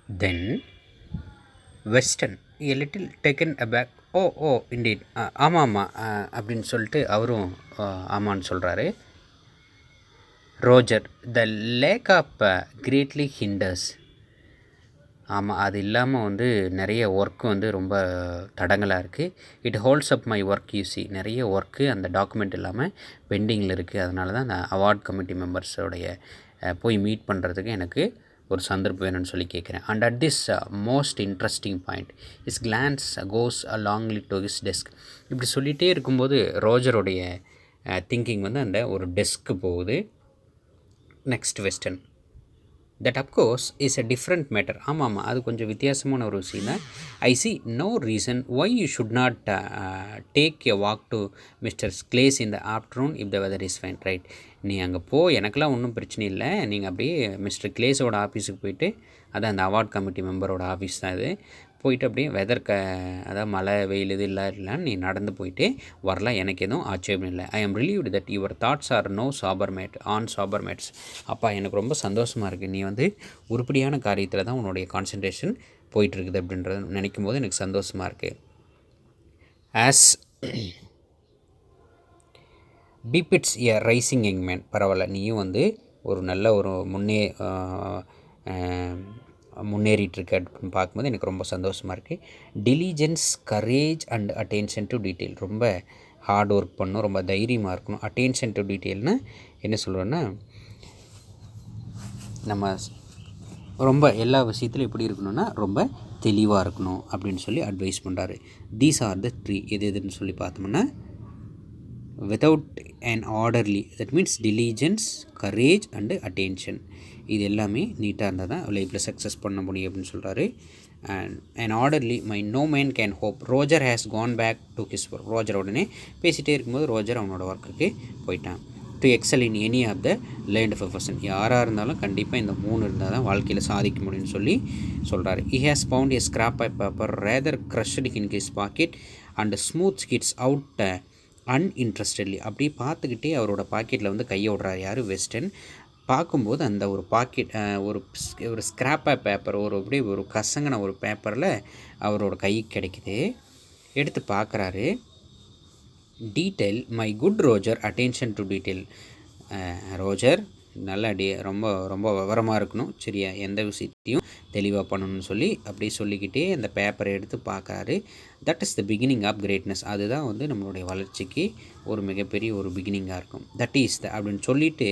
Then Weston a little taken aback. Oh oh indeed ஆமாம் ஆமாம் அப்படின்னு சொல்லிட்டு அவரும் ஆமான்னு சொல்கிறாரு. Roger the lack of greatly hinders. ஆமாம், அது இல்லாமல் வந்து நிறைய ஒர்க்கு வந்து ரொம்ப தடங்கலாக இருக்குது. It holds up my work you see. நிறைய ஒர்க்கு அந்த டாக்குமெண்ட் இல்லாமல் பெண்டிங்கில் இருக்குது. அதனால தான் அந்த அவார்ட் கமிட்டி மெம்பர்ஸோடைய போய் மீட் பண்ணுறதுக்கு எனக்கு ஒரு சந்தர்ப்பம் வேணும்னு சொல்லி கேட்குறேன். And at this most interesting point is glance goes longingly to his desk. இப்படி சொல்லிகிட்டே இருக்கும்போது ரோஜருடைய திங்கிங் வந்து அந்த ஒரு டெஸ்க்கு போகுது. Next Weston that of course is a different matter. ஆமாம், அது கொஞ்சம் வித்தியாசமான ஒரு விஷயம் தான். I see no reason why you should not take a walk to mister Glaze in the afternoon if the weather is fine. Right, நீ அங்கே போ, எனக்கெல்லாம் ஒன்றும் பிரச்சனை இல்லை. நீங்கள் அப்படியே மிஸ்டர் கிளேஸோட ஆஃபீஸுக்கு போயிட்டு, அதான் அந்த அவார்ட் கமிட்டி மெம்பரோட ஆஃபீஸ் தான் இது, போயிட்டு அப்படியே வெதர் அதாவது மழை வெயில் இது இல்லைன்னு நீ நடந்து போயிட்டு வரலாம். எனக்கு எதுவும் ஆட்சேபம் இல்லை. I am relieved that your thoughts are no sabre mates. அப்பா, எனக்கு ரொம்ப சந்தோஷமாக இருக்குது. நீ வந்து உருப்படியான காரியத்தில் தான் உன்னுடைய கான்சன்ட்ரேஷன் போயிட்டுருக்குது அப்படின்றத நினைக்கும் போது எனக்கு சந்தோஷமாக இருக்குது. ஆஸ் டிபிட்ஸ் எ ரைசிங் யங் மேன். பரவாயில்ல, நீயும் வந்து ஒரு நல்ல ஒரு முன்னேறிட்டுருக்கு அப்படின்னு பார்க்கும்போது எனக்கு ரொம்ப சந்தோஷமாக இருக்குது. Diligence, courage and attention to detail. ரொம்ப ஹார்ட் ஒர்க் பண்ணணும், ரொம்ப தைரியமாக இருக்கணும். அட்டென்ஷன் டு டீட்டெயில்னால் என்ன சொல்கிறோன்னா, நம்ம ரொம்ப எல்லா விஷயத்துலையும் எப்படி இருக்கணும்னா ரொம்ப தெளிவாக இருக்கணும் அப்படின்னு சொல்லி அட்வைஸ் பண்ணுறாரு. These are the three. எதுன்னு சொல்லி பார்த்தோம்னா, without an orderly, that means diligence, courage and attention. இது எல்லாமே நீட்டாக இருந்தால் தான் லைஃப்பில் சக்ஸஸ் பண்ண முடியும் அப்படின்னு சொல்கிறாரு. And orderly my no man can hope. Roger has gone back to his work. Roger உடனே பேசிகிட்டே இருக்கும்போது ரோஜர் அவனோட ஒர்க்குக்கு போயிட்டான். To excel in any of the learned profession. யாராக இருந்தாலும் கண்டிப்பாக இந்த 3 இருந்தால் தான் வாழ்க்கையில் சாதிக்க முடியும்னு சொல்லி சொல்கிறாரு. He has found a scrap of paper rather crushed in his pocket and smooth skits out uninterestedly. அப்படி பார்த்துக்கிட்டே அவரோட பாக்கெட்டில் வந்து கையை விடுறாரு யார்? வெஸ்டர்ன். பார்க்கும்போது அந்த ஒரு பாக்கெட் ஒரு ஸ்கிராப் ஆஃப் பேப்பர், அப்படியே ஒரு கசங்கின ஒரு பேப்பரில் அவரோட கைக்கு கிடைக்குது. எடுத்து பார்க்குறாரு. Detail my good Roger, attention to detail. Roger நல்லா ரொம்ப ரொம்ப விவரமாக இருக்கணும், சரியா, எந்த விஷயத்தையும் தெளிவாக பண்ணணும்னு சொல்லி அப்படி சொல்லிக்கிட்டே அந்த பேப்பரை எடுத்து பார்க்குறாரு. That is the beginning of greatness. அதுதான் வந்து நம்மளுடைய வளர்ச்சிக்கு ஒரு மிகப்பெரிய ஒரு பிகினிங்காக இருக்கும். தட் இஸ் த அப்படின்னு சொல்லிவிட்டு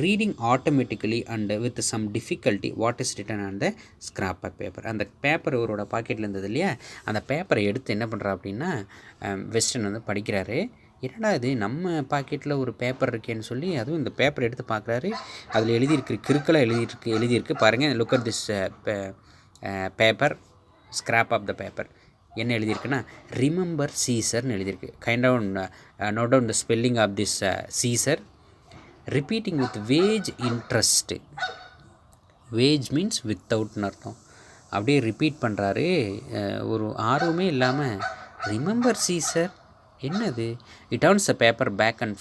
reading automatically and with some difficulty what is written on the scrap of paper. அந்த பேப்பர் இவரோட பாக்கெட்டில் இருந்தது இல்லையா, அந்த பேப்பரை எடுத்து என்ன பண்ணுறா அப்படின்னா வெஸ்டர்ன் வந்து படிக்கிறாரு. என்னடா இது, நம்ம பாக்கெட்டில் ஒரு பேப்பர் இருக்கேன்னு சொல்லி அதுவும் இந்த பேப்பர் எடுத்து பார்க்குறாரு. அதில் எழுதியிருக்கு, கிறுக்கலாக எழுதியிருக்கு பாருங்கள். Look at this paper, scrap of the paper. என்ன எழுதியிருக்குன்னா ரிமெம்பர் சீசர்னு எழுதியிருக்கு. Kind of note down the spelling of this Caesar. Repeating with vague interest. Vague means வித்தவுட்னு அர்த்தம். அப்படியே ரிப்பீட் பண்ணுறாரு ஒரு ஆர்வமே இல்லாமல். ரிமெம்பர் சீசர் என்னது? It turns a paper back and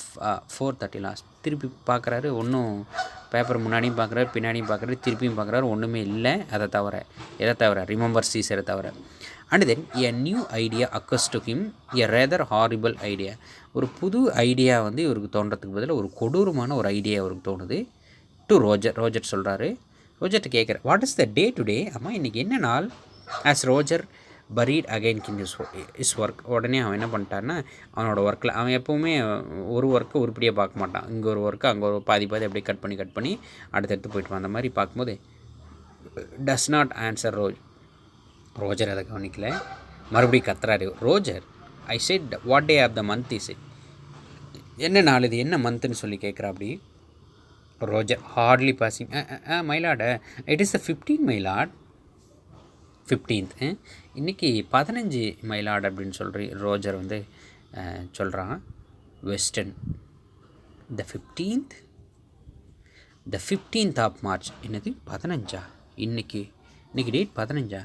4:30 last. திருப்பி பார்க்குறாரு, ஒன்றும் பேப்பர் முன்னாடியும் பார்க்குறாரு, பின்னாடியும் பார்க்குறாரு, திருப்பியும் பார்க்குறாரு, ஒன்றுமே இல்லை. எதை தவிர ரிமெம்பர் சீசரை தவிர. And then a new idea occurs to him, a rather horrible idea. ஒரு புது ஐடியா வந்து இவருக்கு தோன்றதுக்கு பதிலாக ஒரு கொடூரமான ஒரு ஐடியா அவருக்கு தோணுது. டு ரோஜர் சொல்கிறாரு. ரோஜர்கிட்ட கேட்குற, what is the day today? அம்மா, இன்றைக்கி என்ன நாள்? ஆஸ் ரோஜர் பரீட் அகைன் கின் இஸ் ஒர்க். உடனே அவன் என்ன பண்ணிட்டான்னா, அவனோட ஒர்க்கில் அவன் எப்போவுமே ஒரு ஒர்க்கை உருப்படியாக பார்க்க மாட்டான். இங்கே ஒரு ஒர்க்கு, அங்கே ஒரு பாதி அப்படியே கட் பண்ணி அடுத்தடுத்து போய்ட்டு அந்த மாதிரி பார்க்கும்போது டஸ் நாட் ஆன்சர் ரோஜர் அதை கவனிக்கல. மறுபடியும் கத்துறாரு Roger. I said what day of the month is it? என்ன நாள் இது, என்ன மந்த்துன்னு சொல்லி கேட்குறா. அப்படி Roger hardly passing, my lord it is the 15 my lord. 15th இன்றைக்கி 15 மைலாட் அப்படின்னு சொல்கிறி ரோஜர் வந்து சொல்கிறான். Weston the 15th of March. என்னது 15? இன்னைக்கு date 15?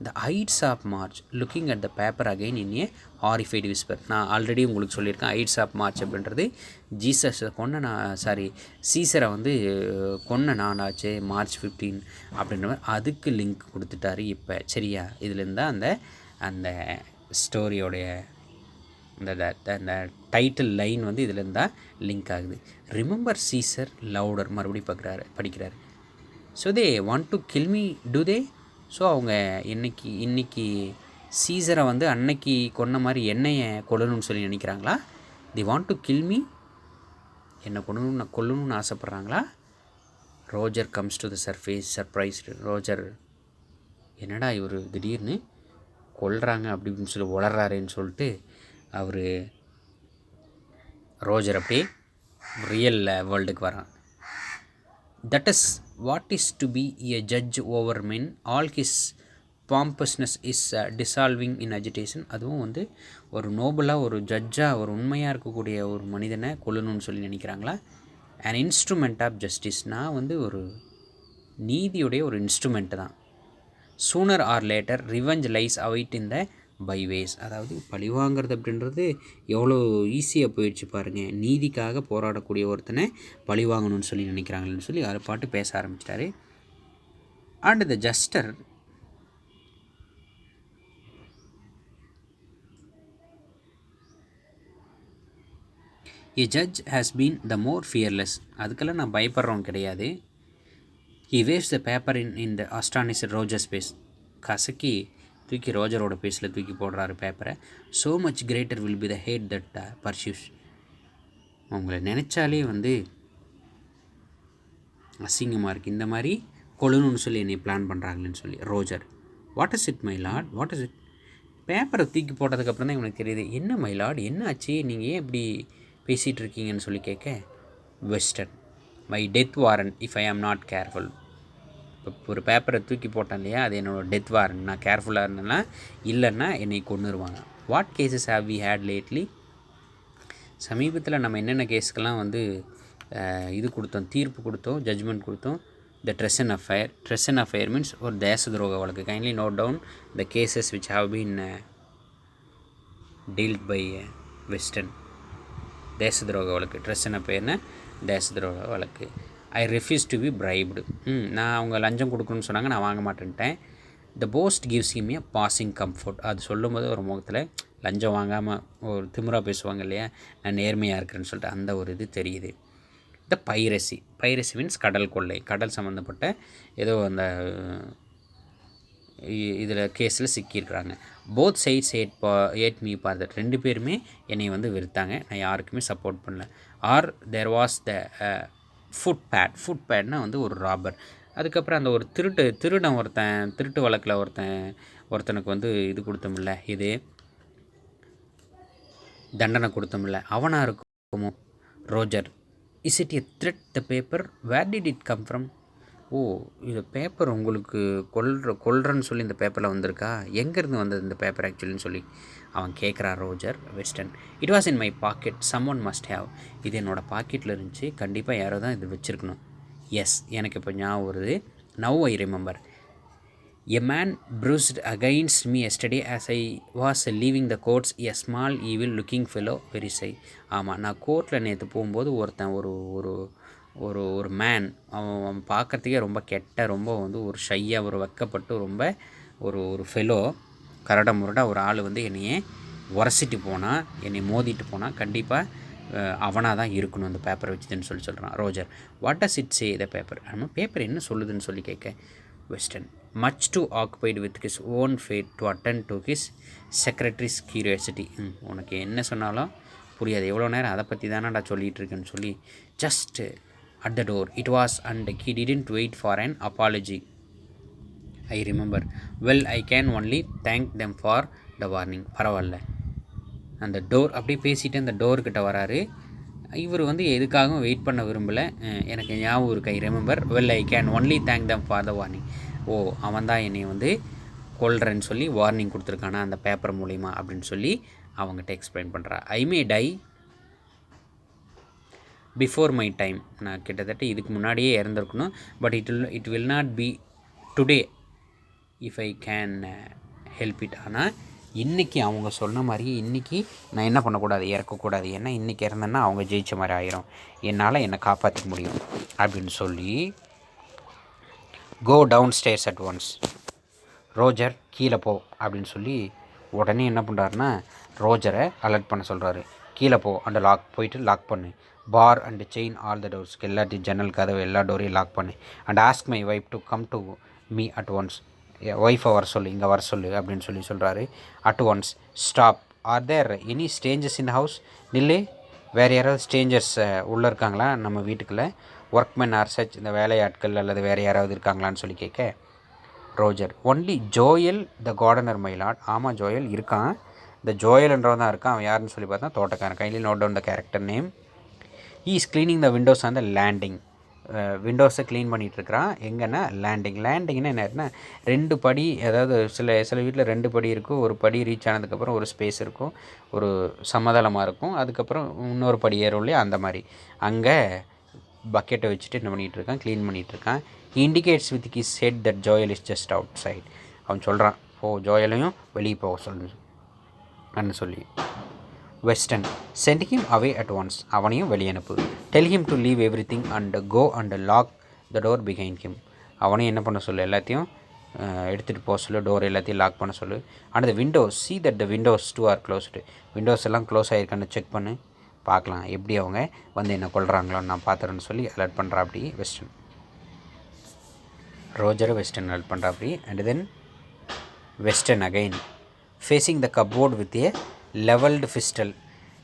The ides of March looking at the paper again in a horrified whisper. நான் ஆல்ரெடி உங்களுக்கு சொல்லியிருக்கேன் ஐட்ஸ் ஆஃப் மார்ச் அப்படின்றது ஜீசஸை சீசரை வந்து கொன்ன நாளாச்சு மார்ச் 15 அப்படின்ற மாதிரி அதுக்கு லிங்க் கொடுத்துட்டாரு இப்போ. சரியா, இதுலேருந்து தான் அந்த அந்த ஸ்டோரியோடைய அந்த டைட்டில் லைன் வந்து இதுலேருந்து தான் லிங்க் ஆகுது. ரிமெம்பர் சீசர் லவுடர் மறுபடியும் படிக்கிறாரு. So they want to kill me today. So அவங்க இன்னைக்கு சீசரை வந்து அன்னைக்கு கொன்ன மாதிரி என்னையை கொல்லணும்னு சொல்லி நினைக்கிறாங்களா? They want to kill me, என்னை கொல்லணும்னு ஆசைப்பட்றாங்களா? Roger comes to the surprised. Roger என்னடா இவர் திடீர்னு கொல்றாங்க அப்படின்னு சொல்லி உளறாருன்னு சொல்லிட்டு ரோஜர் அப்படியே ரியல் வேர்ல்டுக்கு வரான். That is what is to be a judge over men, all his pompousness is dissolving in agitation. அதுவும் வந்து ஒரு நோபலாக ஒரு ஜட்ஜாக ஒரு உண்மையாக இருக்கக்கூடிய ஒரு மனிதனை கொல்லணும்னு சொல்லி நினைக்கிறாங்களா? An instrument of justice. நான் வந்து ஒரு நீதியுடைய ஒரு இன்ஸ்ட்ருமெண்ட்டு தான். Sooner or later revenge lies await in the byways. அதாவது பழிவாங்கிறது அப்படின்றது எவ்வளோ ஈஸியாக போயிடுச்சு பாருங்கள். நீதிக்காக போராடக்கூடிய ஒருத்தனை பழிவாங்கணும்னு சொல்லி நினைக்கிறாங்களேன்னு சொல்லி அதை பாட்டு பேச ஆரம்பிச்சிட்டாரு. And the jester a judge has been the more fearless. அதுக்கெல்லாம் நான் பயப்படுறவன் கிடையாது. He waves the paper in the astonished Roger's face. கசக்கி தூக்கி ரோஜரோட பேஸில் தூக்கி போடுறாரு பேப்பரை. So much greater will be the hate that pursues. உங்களை நினச்சாலே வந்து அசிங்கமாக இருக்குது, இந்த மாதிரி கொல்லணும்னு சொல்லி என்னை பிளான் பண்ணுறாங்களேன்னு சொல்லி. Roger, what is it my Lord, what is it? பேப்பரை தூக்கி போட்டதுக்கப்புறம் தான் இவனுக்கு தெரியுது, என்ன மை லார்ட் என்ன ஆச்சு, நீங்கள் ஏன் இப்படி பேசிகிட்டு இருக்கீங்கன்னு சொல்லி கேட்க, western my death warrant if I am not careful. இப்போ ஒரு பேப்பரை தூக்கி போட்டேன் இல்லையா, அது என்னோடய டெத் வாரண்ட். நான் கேர்ஃபுல்லாக இருந்தேன்னா இல்லைன்னா என்னை கொன்னுருவாங்க. What cases have we had lately. சமீபத்தில் நம்ம என்னென்ன கேஸுக்கெல்லாம் வந்து இது கொடுத்தோம், தீர்ப்பு கொடுத்தோம், ஜட்ஜ்மெண்ட் கொடுத்தோம். த ட்ரெசன் அஃபேர் மீன்ஸ் ஒரு தேச துரோக வழக்கு. Kindly note down the cases which have been dealt by Weston. தேச துரோக வழக்கு. ட்ரெசன் அஃபேர்னா தேச துரோக வழக்கு. I refuse to be bribed. நான் அவங்க லஞ்சம் கொடுக்கணும்னு சொன்னாங்க, நான் வாங்க மாட்டேன்ட்டேன். The post gives him a passing comfort. அது சொல்லும்போது ஒரு முகத்தில் லஞ்சம் வாங்காமல் ஒரு திமிராக பேசுவாங்க இல்லையா, நான் நேர்மையாக இருக்கிறேன்னு சொல்லிட்டு அந்த ஒரு இது தெரியுது. த பைரசி மீன்ஸ் கடல் கொள்ளை, கடல் சம்மந்தப்பட்ட ஏதோ அந்த இதில் கேஸில் சிக்கியிருக்கிறாங்க. Both sides hate me for that. ரெண்டு பேருமே என்னை வந்து வெறுத்தாங்க, நான் யாருக்குமே சப்போர்ட் பண்ணல. ஆர் தேர் வாஸ் த ஃபுட்பேட்னா வந்து ஒரு ராபர். அதுக்கப்புறம் அந்த ஒரு திருடன் ஒருத்தன் திருட்டு வழக்கில் ஒருத்தனுக்கு வந்து இது கொடுத்தோம்ல, இது தண்டனை கொடுத்தோம்ல, அவனாக இருக்குமோ Roger. Is it a threat the paper, where did it come from? ஓ, இது பேப்பர் உங்களுக்கு கொல்றன்னு சொல்லி இந்த பேப்பரில் வந்திருக்கா, எங்கேருந்து வந்தது இந்த பேப்பர் ஆக்சுவலின்னு சொல்லி அவன் கேட்குறான் ரோஜர். Weston, it was in my pocket, someone must have. இது என்னோடய பாக்கெட்டில் இருந்துச்சு, கண்டிப்பாக யாரோ தான் இது வச்சுருக்கணும். எஸ், எனக்கு இப்போ ஞாபகம் வருது. Now I remember. A man brushed against me yesterday as I was leaving the courts, a small evil looking fellow very shy. ஆமாம், நான் கோர்ட்டில் நேற்று போகும்போது ஒருத்தன் ஒரு மேன், அவன் பார்க்குறதுக்கே ரொம்ப ரொம்ப வந்து ஒரு ஷையாக ஒரு வெக்கப்பட்டு ரொம்ப ஒரு ஃபெலோ, கரட முரடாக ஒரு ஆள் வந்து என்னையே உரசிட்டு போனால், என்னை மோதிட்டு போனால் கண்டிப்பாக அவனாக தான் இருக்கணும் அந்த பேப்பரை வச்சுதுன்னு சொல்கிறான் Roger. What does it say the paper? நம்ம பேப்பர் என்ன சொல்லுதுன்னு சொல்லி கேட்க, Weston, much too occupied with his own fate to attend to his secretary's curiosity. உனக்கு என்ன சொன்னாலும் புரியாது, எவ்வளோ நேரம் அதை பற்றி தானடா சொல்லிகிட்டு இருக்கேன்னு சொல்லி. Just at the door it was and he didn't wait for an apology. I remember well, I can only thank them for the warning. பரவாயில்ல, அந்த டோர் அப்படியே பேசிவிட்டு அந்த டோர்கிட்ட வராரு. இவர் வந்து எதுக்காகவும் வெயிட் பண்ண விரும்பலை. எனக்கு ஞாபகம் இருக்கு, I remember well, I can only thank them for the warning. ஓ, அவன் தான் என்னை வந்து கொல்றேன்னு சொல்லி வார்னிங் கொடுத்துருக்கானா அந்த பேப்பர் மூலிமா அப்படின்னு சொல்லி அவங்ககிட்ட எக்ஸ்பிளைன் பண்ணுறா. I may die before my time. நான் கிட்டத்தட்ட இதுக்கு முன்னாடியே இறந்துருக்கணும். But it will not be today. If I can help it. ஆனால் இன்றைக்கி அவங்க சொன்ன மாதிரி இன்றைக்கி நான் என்ன பண்ணக்கூடாது, இறக்கக்கூடாது. ஏன்னா இன்றைக்கி இறந்தேன்னா அவங்க ஜெயித்த மாதிரி ஆயிரும், என்னால் என்னை காப்பாற்றிக்க முடியும் அப்படின்னு சொல்லி go downstairs at once. Roger கீழே போ அப்படின்னு சொல்லி உடனே என்ன பண்ணுறாருன்னா ரோஜரை அலர்ட் பண்ண சொல்கிறாரு. கீழே போ அண்ட் லாக், போயிட்டு லாக் பண்ணு. Bar and chain all the டோர்ஸ்க்கு, எல்லாத்தையும் ஜன்னல் கதவு எல்லா டோரையும் லாக் பண்ணு. And ask my wife to come to me at once. ஒய்ஃபை வர சொல்லு, இங்கே வர சொல்லு அப்படின்னு சொல்கிறாரு. At once. Stop. Are there any strangers in house. நில்லு, வேறு யாராவது ஸ்ட்ரேஞ்சர்ஸ் உள்ளே இருக்காங்களா நம்ம வீட்டுக்குள்ளே? ஒர்க்மென் ஆர் சச், இந்த வேலையாட்கள் அல்லது வேறு யாராவது இருக்காங்களான்னு சொல்லி கேட்க Roger only Joel the gardener my Lord. ஆமாம், ஜோயல் இருக்கான், இந்த ஜோயல்ன்றவன் தான் இருக்கான். அவன் யாருன்னு சொல்லி பார்த்தா தோட்டக்காரன். Kindly note down the character name. He is cleaning the windows on the landing. விண்டோஸை க்ளீன் பண்ணிகிட்ருக்கிறான். எங்கன்னா லேண்டிங். லேண்டிங்னா என்ன, 2 படி, அதாவது சில வீட்டில் 2 படி இருக்கும். ஒரு படி ரீச் ஆனதுக்கப்புறம் ஒரு ஸ்பேஸ் இருக்கும், ஒரு சமதளமாக இருக்கும், அதுக்கப்புறம் இன்னொரு படி ஏறும் இல்லையா, அந்த மாதிரி. அங்கே பக்கெட்டை வச்சுட்டு என்ன பண்ணிகிட்ருக்கான், க்ளீன் பண்ணிகிட்ருக்கான். Indicates with his head that Joel is just outside. அவன் சொல்கிறான், ஜோயலையும் வெளியே போக சொல்லு சொல்லி. Western. Send him away at once. அவனையும் வெளியே அனுப்பு. Tell him to leave everything and go and lock the door behind him. அவனையும் என்ன பண்ண சொல்லு, எல்லாத்தையும் எடுத்துகிட்டு போக சொல்லு, டோர் எல்லாத்தையும் லாக் பண்ண சொல்லு. And the windows, see that the windows too are closed. Windows எல்லாம் க்ளோஸ் ஆகிருக்கான்னு செக் பண்ணு, பார்க்கலாம் எப்படி அவங்க வந்து என்ன கொள்கிறாங்களோன்னு நான் பார்த்துறேன்னு சொல்லி அலர்ட் பண்ணுறா. அப்படி வெஸ்டர்ன், ரோஜரை வெஸ்டர்ன் அலர்ட் பண்ணுறா அப்படி. And then western again facing the cupboard with A levelled pistol.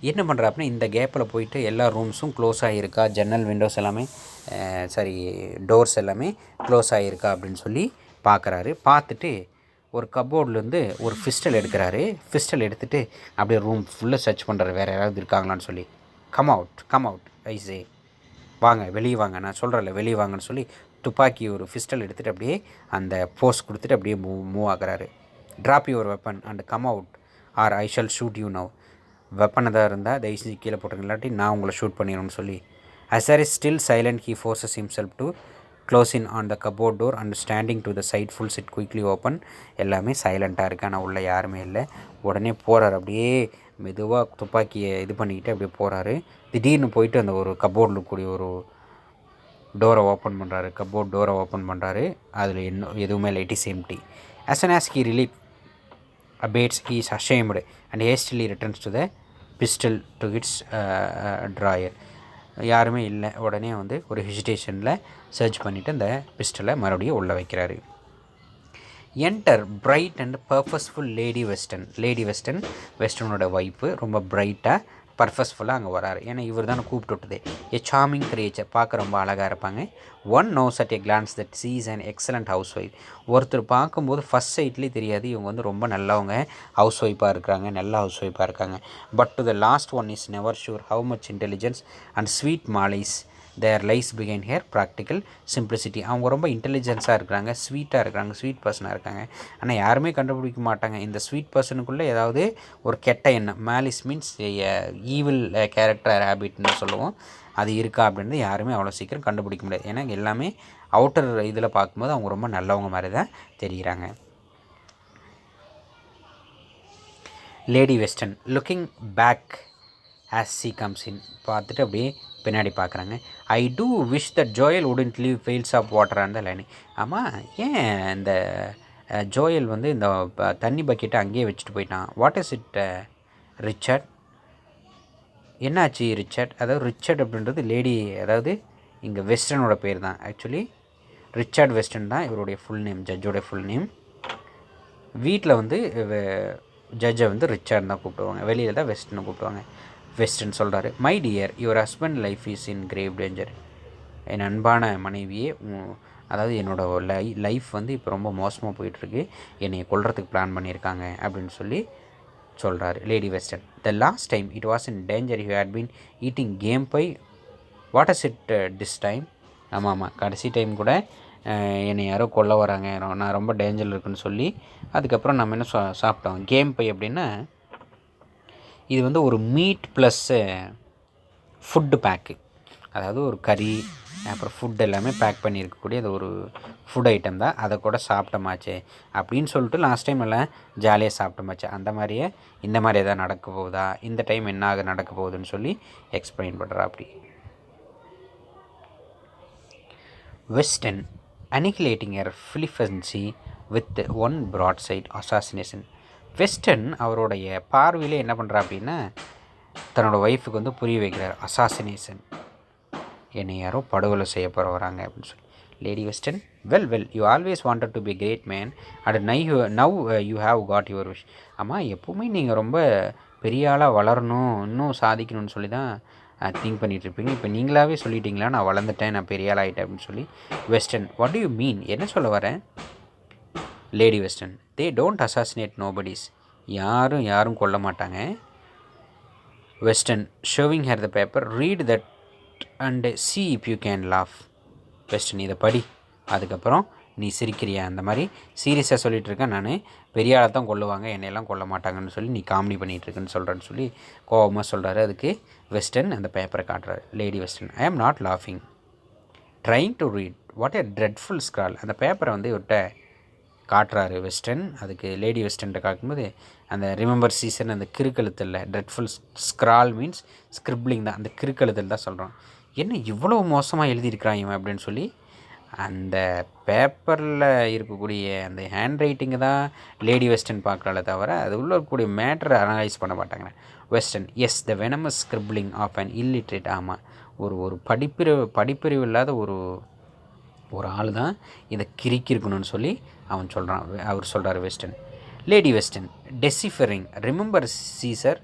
என்ன பண்ணுறா அப்படின்னா இந்த கேப்பில் போயிட்டு எல்லா ரூம்ஸும் க்ளோஸ் ஆகியிருக்கா, ஜன்னல் விண்டோஸ் எல்லாமே டோர்ஸ் எல்லாமே க்ளோஸ் ஆகியிருக்கா அப்படின்னு சொல்லி பார்க்குறாரு. பார்த்துட்டு ஒரு கப்போர்ட்லேருந்து ஒரு பிஸ்டல் எடுக்கிறாரு. பிஸ்டல் எடுத்துகிட்டு அப்படியே ரூம் ஃபுல்லாக சர்ச் பண்ணுறாரு, வேறு யாராவது இருக்காங்களான்னு சொல்லி. கம் அவுட் ஐசே, வாங்க வெளியே வாங்க, நான் சொல்கிறேன்ல வெளியே வாங்கன்னு சொல்லி துப்பாக்கி ஒரு பிஸ்டல் எடுத்துகிட்டு அப்படியே அந்த போஸ் கொடுத்துட்டு அப்படியே மூவ் ஆகுறாரு. Drop your weapon and come out or I shall shoot you now. Weapon எதாவது இருந்தால் தயவு செஞ்சு கீழே போட்டுருங்க, இல்லாட்டி நான் உங்களை ஷூட் பண்ணிடும்னு சொல்லி. அசர் is still silent he forces himself to close in on the cupboard door and standing to the side pulls it quickly open. எல்லாமே சைலண்ட்டாக இருக்குது, ஆனால் உள்ளே யாருமே இல்லை. உடனே போகிறார், அப்படியே மெதுவாக துப்பாக்கியை இது பண்ணிக்கிட்டு அப்படியே போகிறாரு. திடீர்னு போயிட்டு அந்த ஒரு கபோர்டில் கூடிய ஒரு டோரை ஓப்பன் பண்ணுறாரு. கபோர்ட் டோரை ஓப்பன் பண்ணுறாரு. அதில் எதுவுமே இல்லை, it is empty. as soon as he relief abates, he is ashamed and hastily returns to the pistol to its drawer. யாருமே இல்லை. உடனே வந்து ஒரு ஹெசிடேஷனில் சர்ச் பண்ணிவிட்டு அந்த பிஸ்டலை மறுபடியும் உள்ளே வைக்கிறாரு. Enter bright and purposeful lady Weston. வெஸ்டர்னோட வைப்பு ரொம்ப பிரைட்டாக பர்பஸ்ஃபுல்லாக அங்கே வராரு. ஏன்னா இவர் தானே கூப்பிட்டு விட்டது. எ சார்மிங் கிரியேச்சர், பார்க்க ரொம்ப அழகாக இருப்பாங்க. One knows at a glance that she is and excellent housewife. ஒருத்தர் பார்க்கும்போது ஃபஸ்ட் சைட்லேயே தெரியாது இவங்க வந்து ரொம்ப நல்லவங்க, ஹவுஸ் ஒய்ஃபாக இருக்கிறாங்க, நல்ல ஹவுஸ் ஒய்ஃபாக இருக்காங்க. But to the last one is never sure how much intelligence and sweet malice there lies பிகைன் ஹேர் ப்ராக்டிக்கல் சிம்பிளிசிட்டி. அவங்க ரொம்ப இன்டெலிஜென்ஸாக இருக்கிறாங்க, ஸ்வீட்டாக இருக்கிறாங்க, ஸ்வீட் பர்சனாக இருக்காங்க. ஆனால் யாருமே கண்டுபிடிக்க மாட்டாங்க இந்த ஸ்வீட் பர்சனுக்குள்ளே ஏதாவது ஒரு கெட்ட எண்ணம், மேலிஸ் மீன்ஸ் ஈவில் கேரக்டர் ஹேபிட்னு சொல்லுவோம், அது இருக்கா அப்படின்றது யாருமே அவ்வளோ சீக்கிரம் கண்டுபிடிக்க முடியாது. ஏன்னா எல்லாமே அவுட்டர் இதில் பார்க்கும்போது அவங்க ரொம்ப நல்லவங்க மாதிரி தான் தெரிகிறாங்க. Lady Weston looking back as she comes in. பார்த்துட்டு அப்படியே பின்னாடி பார்க்குறாங்க. I do wish that Joel wouldn't leave pails of water அந்த லைனிங். ஆமாம், ஏன் இந்த ஜோயல் வந்து இந்த தண்ணி பக்கெட்டை அங்கேயே வச்சுட்டு போயிட்டான். வாட் இஸ் இட் ரிச்சர்ட், என்னாச்சு ரிச்சர்ட்? அதாவது ரிச்சர்ட் அப்படின்றது லேடி, அதாவது இங்கே வெஸ்டர்னோட பேர் தான். ஆக்சுவலி ரிச்சர்ட் வெஸ்டர்ன் தான் இவருடைய ஃபுல் நேம், ஜட்ஜோடைய ஃபுல் நேம். வீட்டில் வந்து ஜட்ஜை வந்து ரிச்சர்ட் தான் கூப்பிடுவாங்க, வெளியில் தான் வெஸ்டர்னு கூப்பிடுவாங்க. வெஸ்டர்ன் சொல்கிறாரு, my dear your husband life is in grave danger. என் அன்பான மனைவியே, அதாவது என்னோடய லைஃப் வந்து இப்போ ரொம்ப மோசமாக போயிட்டுருக்கு, என்னை கொல்றதுக்கு பிளான் பண்ணியிருக்காங்க அப்படின்னு சொல்லி சொல்கிறாரு Lady Weston. The last time it was in danger you had been eating game pie, what is it this time? ஆமாம், கடைசி டைம் கூட என்னை யாரோ கொல்ல வராங்க, நான் ரொம்ப டேஞ்சரில் இருக்குன்னு சொல்லி அதுக்கப்புறம் நம்ம என்ன சாப்பிட்டோம் கேம் பை அப்படின்னா, இது வந்து ஒரு மீட் ப்ளஸ் ஃபுட்டு பேக்கு, அதாவது ஒரு கறி அப்புறம் ஃபுட் எல்லாமே பேக் பண்ணியிருக்கக்கூடிய அது ஒரு ஃபுட் ஐட்டம் தான், அதை கூட சாப்பிட்டோமாச்சே அப்படின்னு சொல்லிட்டு லாஸ்ட் டைம் எல்லாம் ஜாலியாக சாப்பிட்டோமாச்சு, அந்த மாதிரியே இந்த மாதிரி எதாவது நடக்க போகுதா, இந்த டைம் என்ன நடக்க போகுதுன்னு சொல்லி எக்ஸ்பிளைன் பண்ணுறா. அப்படி Weston annihilating her flippancy with one broadside assassination. Weston அவருடைய பார்வையிலே என்ன பண்ணுறா அப்படின்னா தன்னோட ஒய்ஃபுக்கு வந்து புரிய வைக்கிறார். அசாசினேஷன், என்னை யாரோ படுகொலை செய்ய போகிற வராங்க அப்படின்னு சொல்லி. Lady Weston, well you always wanted to be great man and now you have got your wish. ஆமாம், எப்போவுமே நீங்கள் ரொம்ப பெரிய ஆளாக வளரணும், இன்னும் சாதிக்கணும்னு சொல்லி தான் திங்க் பண்ணிகிட்ருப்பீங்க. இப்போ நீங்களாகவே சொல்லிட்டீங்களா நான் வளர்ந்துட்டேன், நான் பெரிய ஆள் ஆகிட்டேன் அப்படின்னு சொல்லி. Western, what to you mean, என்ன சொல்ல வரேன்? Lady western, they don't assassinate nobody's, யாரும் கொல்ல மாட்டாங்க. Western, showing hair the paper, read that and C if you can laugh. Western, இதை படி, அதுக்கப்புறம் நீ சிரிக்கிறியா, அந்த மாதிரி சீரியஸாக சொல்லிகிட்டு இருக்கேன், நான் பெரிய ஆளை தான் கொல்லுவாங்க, என்னையெல்லாம் கொல்ல மாட்டாங்கன்னு சொல்லி நீ காமெடி பண்ணிகிட்ருக்குன்னு சொல்கிறேன்னு சொல்லி கோபமாக சொல்கிறாரு. அதுக்கு வெஸ்டன் அந்த பேப்பரை காட்டுறாரு. Lady Weston, I am not லாஃபிங், trying to read, what a dreadful scrawl. அந்த பேப்பரை வந்து இவர்கிட்ட காட்டுறாரு வெஸ்டன். அதுக்கு லேடி வெஸ்டன்ட்ட காட்டும்போது அந்த ரிமெம்பர் சீசன் அந்த கிறுக்கெழுத்தில், ட்ரெட்ஃபுல் ஸ்க்ரால் மீன்ஸ் ஸ்கிரிப்ளிங் தான், அந்த கிறுக்கெழுத்தில் தான் சொல்கிறோம். என்ன இவ்வளோ மோசமாக எழுதியிருக்கிறான் இவன் அப்படின்னு சொல்லி அந்த பேப்பரில் இருக்கக்கூடிய அந்த ஹேண்ட் ரைட்டிங்கை தான் லேடி வெஸ்டன் பார்க்குறாளே தவிர அது உள்ள இருக்கக்கூடிய மேட்டரை அனலைஸ் பண்ண மாட்டாங்க. Weston, yes the venomous scribbling of an illiterate. ஆமாம், ஒரு படிப்பறிவு இல்லாத ஒரு ஆள் தான் இதை கிறுக்கியிருக்கணும்னு சொல்லி அவர் சொல்கிறார் Weston. Lady Weston, deciphering, remember Caesar,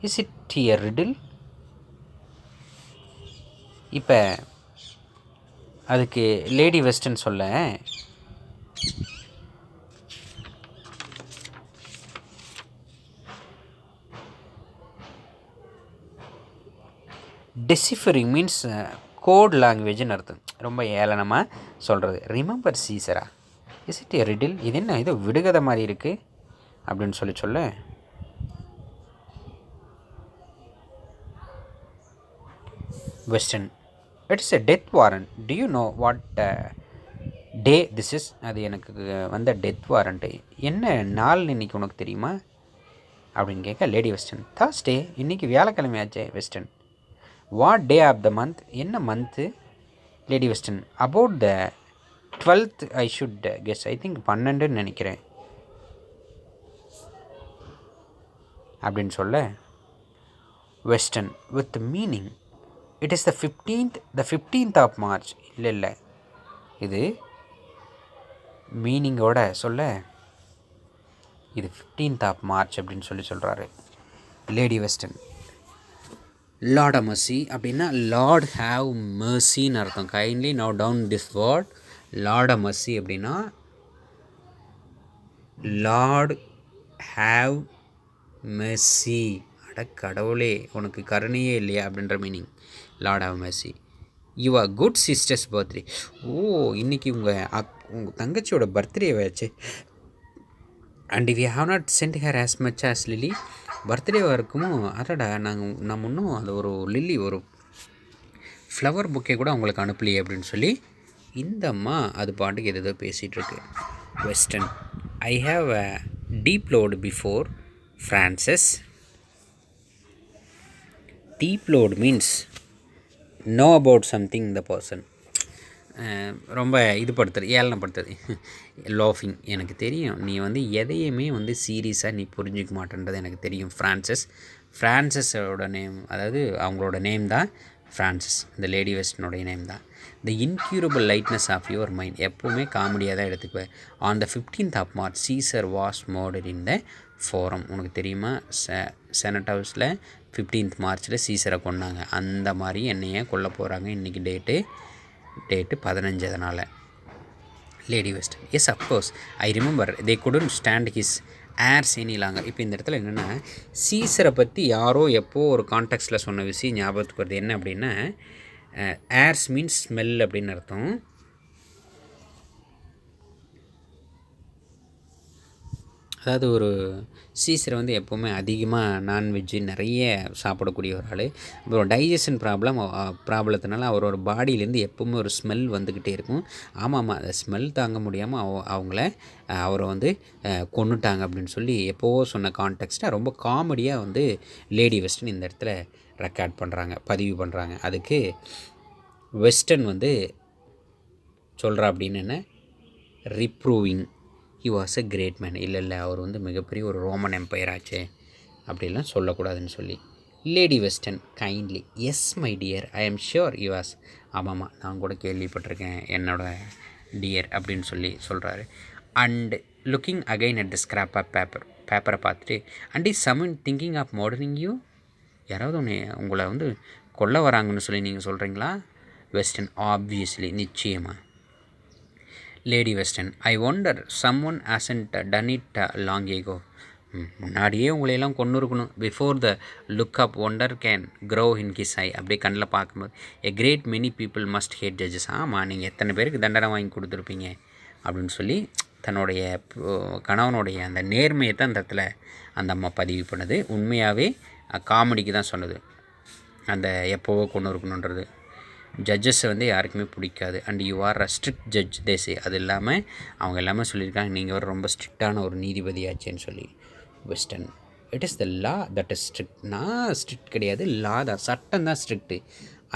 is it a riddle. இப்போ அதுக்கு லேடி வெஸ்டன் சொல்ல, டெசிஃபரிங் மீன்ஸ் கோட் லாங்குவேஜ்னு அர்த்தம், ரொம்ப ஏளனமாக சொல்கிறது. ரிமெம்பர் சீசரா, இஸ் இட் எ ரிடில், இது என்ன ஏதோ விடுகதை மாதிரி இருக்குது அப்படின்னு சொல்ல Weston, it's a death warrant, do you know what day this is. அது எனக்கு வந்த டெத் வாரண்ட்டு, என்ன நாள் இன்றைக்கி உனக்கு தெரியுமா அப்படின்னு கேட்க லேடி வெஸ்டன், தேர்ஸ்டே, இன்றைக்கி வியாழக்கிழமையாச்சே. Weston, what day of the month, என்ன மந்த்து. Lady Weston, about the 12th I should guess, I think 12ன்னு நினைக்கிறேன் அப்படின்னு சொல்ல Weston, with meaning, it is the 15th of March. இல்லை இது மீனிங்கோட சொல்ல இது 15th ஆஃப் மார்ச் அப்படின்னு சொல்கிறாரு. லேடி வெஸ்டன், லார்ட் மர்சி அப்படின்னா லார்ட் ஹாவ் மர்சின்னு அர்த்தம். Kindly now down this word. Lord mercy அப்படின்னா லார்ட் ஹாவ் மெர்சி, அட கடவுளே உனக்கு கருணையே இல்லையா அப்படின்ற meaning. Lord have mercy, your good sister's birthday. ஓ, இன்றைக்கி உங்கள் தங்கச்சியோட பர்த்டே ஆச்சு. And we have not sent her as much as a. Birthday இருக்குமோ, அதடா நம்ம இன்னும் அது ஒரு லில்லி, ஒரு ஃப்ளவர் புக்கே கூட அவங்களுக்கு அனுப்பலையே அப்படின்னு சொல்லி இந்த அம்மா அது பாட்டுக்கு எதோ பேசிகிட்ருக்கு. Weston, I have a deep load before Frances. Deep load means know about something the person. ரொம்ப ஏளனப்படுத்துறது. லாஃபிங், எனக்கு தெரியும் நீ வந்து எதையுமே வந்து சீரியஸாக நீ புரிஞ்சிக்க மாட்டேன்றது எனக்கு தெரியும். ஃப்ரான்சஸோட நேம், அதாவது அவங்களோட நேம் தான் ஃப்ரான்சஸ், இந்த லேடி வெஸ்டனுடைய நேம் தான். The incurable lightness of your mind, எப்போவுமே காமெடியாக தான் எடுத்துக்குவேன். On the 15th of March Caesar was murdered in the forum. உனக்கு தெரியுமா, செனட் ஹவுஸில் 15th மார்ச்சில் சீசரை கொண்டாங்க. அந்த மாதிரி என்னையே கொல்ல போகிறாங்க இன்றைக்கி டேட்டு 15. அதனால் lady western, yes of course I remember they couldn't stand his airs any longer. இப்போ இந்த இடத்துல என்னென்னா, சீசரை பற்றி யாரோ எப்போ ஒரு கான்டெக்ஸ்டில் சொன்ன விஷயம் ஞாபகத்துக்கு வருது. என்ன அப்படின்னா, ஏர்ஸ் மீன்ஸ் ஸ்மெல் அப்படின்னு அர்த்தம். அதாவது ஒரு சீசர் வந்து எப்போவுமே அதிகமாக நான்வெஜ்ஜு நிறைய சாப்பிடக்கூடிய ஒரு ஆள். அப்புறம் டைஜஷன் ப்ராப்ளத்தினால அவரோட பாடியிலேருந்து எப்போவுமே ஒரு ஸ்மெல் வந்துக்கிட்டே இருக்கும். ஆமாம், அந்த ஸ்மெல் தாங்க முடியாமல் அவங்கள அவரை வந்து கொன்னுட்டாங்க அப்படின்னு சொல்லி எப்போவோ சொன்ன கான்டெக்ஸ்ட்டாக ரொம்ப காமெடியாக வந்து லேடி வெஸ்டன் இந்த இடத்துல ரெக்கார்ட் பண்ணுறாங்க, பதிவு பண்ணுறாங்க. அதுக்கு வெஸ்டன் வந்து சொல்கிறா அப்படின்னு என்ன, reproving he was a great man. இல்லை அவர் வந்து மிகப்பெரிய ஒரு ரோமன் எம்பையர் ஆச்சு அப்படிலாம் சொல்லக்கூடாதுன்னு சொல்லி. Lady Weston kindly, yes my dear, I am sure you was. ஆமாம்மா, நான் கூட கேள்விப்பட்டிருக்கேன் என்னோட டியர் அப்படின்னு சொல்லி சொல்கிறாரு. And looking again at the scrap of பேப்பரை பார்த்துட்டு, and is someone thinking of murdering you. யாராவது உங்களை வந்து கொல்ல வராங்கன்னு சொல்லி நீங்கள் சொல்கிறீங்களா? வெஸ்டன், ஆப்வியஸ்லி, நிச்சயமாக. Lady Weston, I wonder someone hasn't done it long ago. முன்னாடியே உங்களையெல்லாம் கொண்டு இருக்கணும். Before the look up wonder can grow in his eye. அப்படியே கண்ணில் பார்க்கும்போது a great many people must hate judges. ஆமாம், நீங்கள் எத்தனை பேருக்கு தண்டனை வாங்கி கொடுத்துருப்பீங்க அப்படின்னு சொல்லி தன்னுடைய கணவனுடைய அந்த நேர்மையை தான் அந்த இடத்துல அந்த அம்மா பதிவு பண்ணுது. உண்மையாகவே காமெடிக்கு தான் சொன்னது, அந்த எப்போவோ கொண்டு இருக்கணுன்றது. ஜட்ஜஸை வந்து யாருக்குமே பிடிக்காது. And you are a strict judge தேசே. அது இல்லாமல் அவங்க எல்லாமே சொல்லியிருக்காங்க, நீங்கள் ஒரு ரொம்ப ஸ்ட்ரிக்டான ஒரு நீதிபதியாச்சேன்னு சொல்லி. Weston, it is the law that is strict. நான் ஸ்ட்ரிக்ட் கிடையாது, லா தான், சட்டம் தான் strict.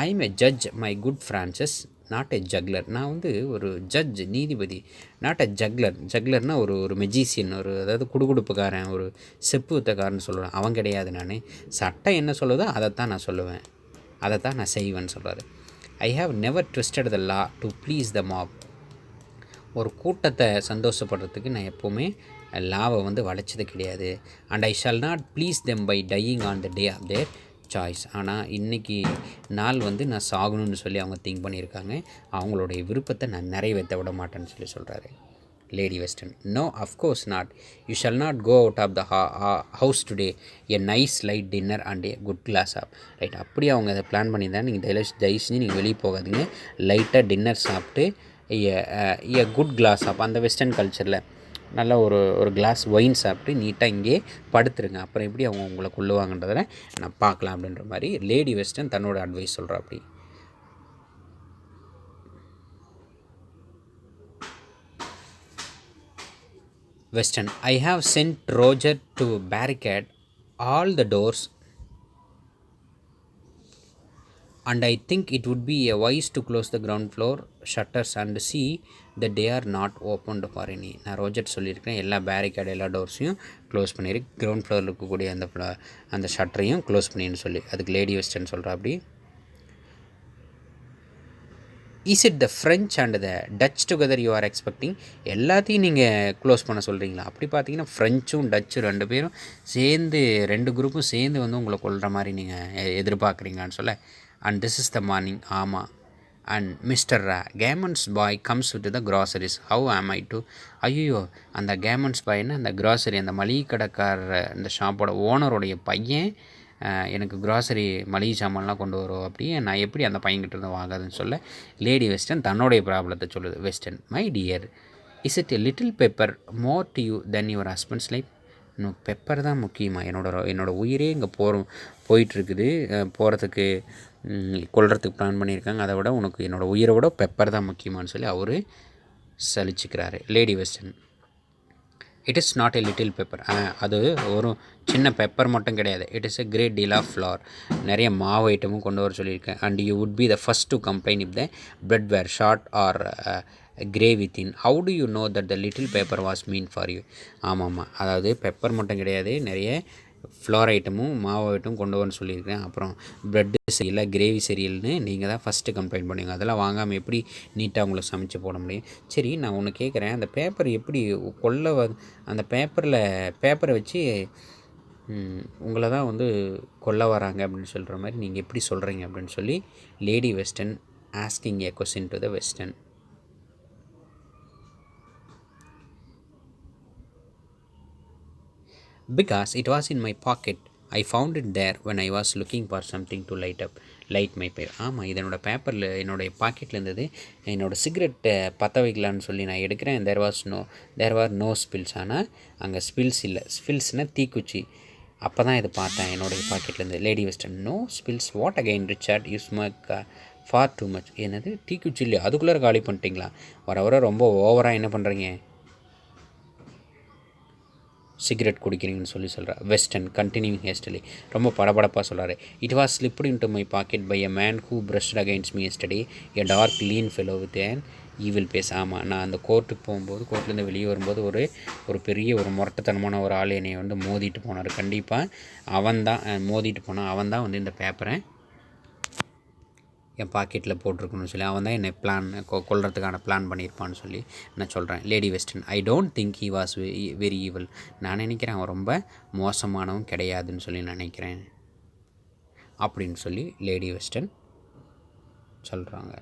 I am a judge my good Frances, not a juggler. நான் வந்து ஒரு ஜட்ஜ், நீதிபதி, நாட் எ ஜக்லர். ஜக்லர்னால் ஒரு மெஜிஷியன், அதாவது குடுகுடுப்புக்காரன், ஒரு செப்பு வித்தக்காரன்னு சொல்லுவேன். அவன் கிடையாது. நான் சட்டம் என்ன சொல்லுதோ அதைத்தான் நான் சொல்லுவேன், அதைத்தான் நான் செய்வேன்னு சொல்கிறாரு. I have never twisted the law to please the mob. ஒரு கூட்டத்தை சந்தோஷப்படுறதுக்கு நான் எப்போவுமே லாவை வந்து வளைச்சது கிடையாது. And I shall not please them by dying on the day of their choice. ஆனால் இன்றைக்கி நாள் வந்து நான் சாகணும்னு சொல்லி அவங்க திங்க் பண்ணியிருக்காங்க. அவங்களுடைய விருப்பத்தை நான் நிறைவேற்ற விட மாட்டேன்னு சொல்லி சொல்கிறாரு. Lady Weston, no of course not. You shall not go out of the house today a nice light dinner and a good glass of. Right, அப்படியே அவங்க அதை பிளான் பண்ணியிருந்தாங்க. நீங்கள் தயவு செஞ்சு நீங்கள் வெளியே போகாதீங்க, லைட்டாக டின்னர் சாப்பிட்டு எ குட் கிளாஸ் ஆஃப், அந்த வெஸ்டர்ன் கல்ச்சரில் நல்லா ஒரு கிளாஸ் ஒயின் சாப்பிட்டு நீட்டாக இங்கே படுத்துருங்க. அப்புறம் எப்படி அவங்க உங்களை கொள்ளுவாங்கன்றதை நான் பார்க்கலாம் அப்படின்ற மாதிரி லேடி வெஸ்டன் தன்னோட அட்வைஸ் சொல்கிறா. அப்படி Weston, I have sent Roger to barricade all the doors, and I think it would be a wise to close the ground floor shutters and see that they are not opened for any. நான் Roger சொல்லியிருக்கேன், எல்லா barricade எல்லா டோர்ஸையும் close பண்ணியிருக்கு, ground ஃப்ளோரில் இருக்கக்கூடிய அந்த ஷட்டரையும் close பண்ணின்னு சொல்லி. அதுக்கு லேடி வெஸ்டன் சொல்கிறா. அப்படி is it the French and the touch together you are expecting. எல்லாத்தையும் நீங்கள் க்ளோஸ் பண்ண சொல்கிறீங்களா? அப்படி பார்த்தீங்கன்னா ஃப்ரெஞ்சும் டச்சும் ரெண்டு பேரும் சேர்ந்து, ரெண்டு குரூப்பும் சேர்ந்து வந்து உங்களை கொள்கிற மாதிரி நீங்கள் எதிர்பார்க்குறீங்களான்னு சொல்ல. And this is the morning. ஆமாம். And mister Cammon's boy comes with the groceries. How am I to. ஐயோ, அந்த கேமன்ஸ் பாய்னா அந்த க்ராசரி, அந்த மளிகை கடைக்காரர், இந்த ஷாப்போட ஓனருடைய பையன் எனக்கு க்ராசரி மளிகை சாமான்லாம் கொண்டு வரும். அப்படியே நான் எப்படி அந்த பையன்கிட்ட இருந்து வாங்காதுன்னு சொல்ல லேடி வெஸ்டன் தன்னுடைய ப்ராப்ளத்தை சொல்லுது. Weston, my dear, is it a little pepper more to you than your husband's life. இன்னும் பெப்பர் தான் முக்கியமாக, என்னோடய உயிரே இங்கே போயிட்டுருக்குது, போகிறதுக்கு கொல்றதுக்கு பிளான் பண்ணியிருக்காங்க, அதை விட உனக்கு என்னோடய உயிரை விட பெப்பர் தான் முக்கியமானு சொல்லி அவர் சலிச்சுக்கிறாரு. Lady Weston, it is not a little pepper. அது ஒரு சின்ன பெப்பர் மட்டும் கிடையாது, it is a great deal of flour. நிறைய மாவு ஐட்டமும் கொண்டு வர சொல்லியிருக்கேன். And you would be the first to complain if the bread were short or grey within. How do you know that the little paper was meant for you. ஆமாம்மா, அதாவது pepper மட்டும் கிடையாது, நிறைய ஃப்ளோர் ஐட்டமும் மாவு ஐட்டமும் கொண்டு வரணும்னு சொல்லியிருக்கேன். அப்புறம் ப்ரெட்டு சரியில்லை, கிரேவி சரியில்லைன்னு நீங்கள் தான் ஃபஸ்ட்டு கம்ப்ளைண்ட் பண்ணுவீங்க. அதெல்லாம் வாங்காமல் எப்படி நீட்டாக உங்களுக்கு சமைச்சு போட முடியும்? சரி, நான் ஒன்று கேட்குறேன், அந்த பேப்பர் எப்படி அந்த பேப்பரை வச்சு உங்களை தான் வந்து கொல்ல வராங்க அப்படின்னு சொல்கிற மாதிரி நீங்கள் எப்படி சொல்கிறீங்க அப்படின்னு சொல்லி Lady western asking A question to the western. Because it was in my pocket. I found it there when I was looking for something to light up. Light my pipe. ஆமாம், இது என்னோடய பேப்பரில் என்னுடைய பாக்கெட்டில் இருந்தது. என்னோடய சிகரெட்டை பற்ற வைக்கலான்னு சொல்லி நான் எடுக்கிறேன். There are no spills. ஆனால் அங்கே ஸ்பில்ஸ் இல்லை. ஸ்பில்ஸ்னால் தீக்குச்சி. அப்போ தான் இது பார்த்தேன் என்னுடைய பாக்கெட்லேருந்து. Lady Weston. No spills what again Richard you smoke far too much. என்னது தீக்குச்சி இல்லையா? அதுக்குள்ளே காலி பண்ணிட்டீங்களா? வர வர ரொம்ப ஓவராக என்ன பண்ணுறீங்க, சிகரெட் குடிக்கிறீங்கன்னு சொல்கிறா. Weston continue hastily. ரொம்ப படபடப்பாக சொல்கிறாரு. It was slipped into my pocket by a man who brushed against me yesterday a dark lean fellow with an evil face. ஆமாம், நான் அந்த கோர்ட்டுக்கு போகும்போது, கோர்ட்லேருந்து வெளியே வரும்போது ஒரு பெரிய ஒரு முரட்டுத்தனமான ஒரு ஆள் என்னை வந்து மோதிட்டு போனார். கண்டிப்பாக அவன் தான் மோதிட்டு போனான். அவன் தான் வந்து இந்த பேப்பரை என் பாக்கெட்டில் போட்டிருக்கணும்னு சொல்லி அவன் தான் என்னை கொல்றதுக்கான பிளான் பண்ணியிருப்பான்னு சொல்லி நான் சொல்கிறேன். Lady western. I don't think he was very evil. நான் நினைக்கிறேன் அவன் ரொம்ப மோசமானவன் கிடையாதுன்னு சொல்லி நினைக்கிறேன் அப்படின்னு சொல்லி லேடி வெஸ்டர்ன் சொல்கிறாங்க.